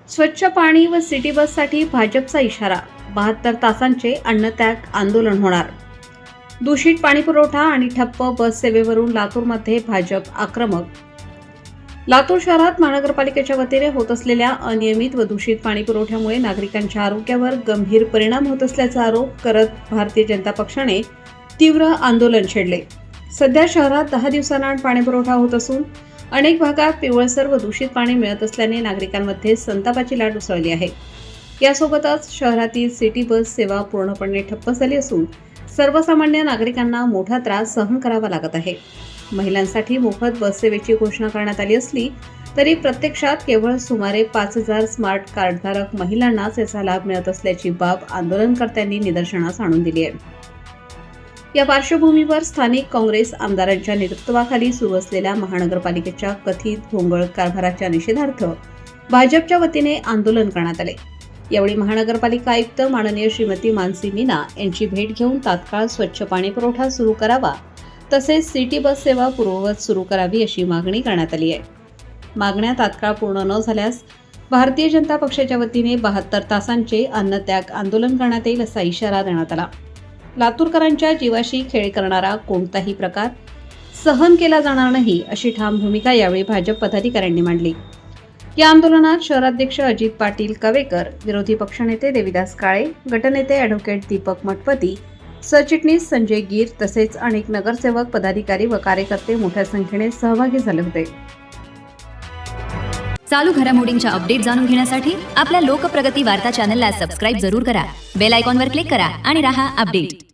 स्वच्छ पाणी व सिटी बससाठी भाजपचा इशारा, 72 तासांचे अन्नत्याग आंदोलन होणार. दूषित पाणीपुरवठा आणि ठप्प बस सेवेवरून लातूरमध्ये भाजप आक्रमक. लातूर शहरात महानगरपालिकेच्या वतीने होत असलेल्या अनियमित व दूषित पाणीपुरवठ्यामुळे नागरिकांच्या आरोग्यावर गंभीर परिणाम होत असल्याचा आरोप करत भारतीय जनता पक्षाने तीव्र आंदोलन छेडले. सध्या शहरात 10 दिवसांआड पाणीपुरवठा होत असून अनेक भागात पिवळसर व दूषित पाणी मिळत असल्याने नागरिकांमध्ये संतापाची लाट उसळली आहे. यासोबतच शहरातील सिटी बस सेवा पूर्णपणे ठप्प झाली असून सर्वसामान्य नागरिकांना मोठा त्रास सहन करावा लागत आहे. महिलांसाठी मोफत बस सेवेची घोषणा करण्यात आली असली तरी प्रत्यक्षात केवळ सुमारे 5,000 स्मार्ट कार्डधारक महिलांनाच याचा लाभ मिळत असल्याची बाब आंदोलनकर्त्यांनी निदर्शनास आणून दिली आहे. या पार्श्वभूमीवर स्थानिक काँग्रेस आमदारांच्या नेतृत्वाखाली सुरू असलेल्या महानगरपालिकेच्या कथित भोंगळ कारभाराच्या निषेधार्थ भाजपच्या वतीने आंदोलन करण्यात आले. यावेळी महानगरपालिका आयुक्त माननीय श्रीमती मानसी मीना यांची भेट घेऊन तात्काळ स्वच्छ पाणी पुरवठा सुरू करावा तसेच सिटी बस सेवा पूर्ववत सुरू करावी अशी मागणी करण्यात आली आहे. मागण्या तात्काळ पूर्ण न झाल्यास भारतीय जनता पक्षाच्या वतीने 72 तासांचे अन्नत्याग आंदोलन करण्यात येईल असा इशारा देण्यात आला. लातूरकरांच्या जीवाशी खेळ करणारा कोणताही प्रकार सहन केला जाणार नाही अशी ठाम भूमिका यावेळी भाजप पदाधिकाऱ्यांनी मांडली. या आंदोलनात शहराध्यक्ष अजित पाटील कवेकर, विरोधी पक्षनेते देविदास काळे, गटनेते ॲडव्होकेट दीपक मठपती, सरचिटणीस संजय गीर तसेच अनेक नगरसेवक, पदाधिकारी व कार्यकर्ते मोठ्या संख्येने सहभागी झाले होते. चालू घडामोडींच्या अपडेट जाणून घेण्यासाठी आपल्या लोकप्रगती वार्ता चॅनलला सबस्क्राईब जरूर करा. बेल आयकॉनवर क्लिक करा आणि रहा अपडेट.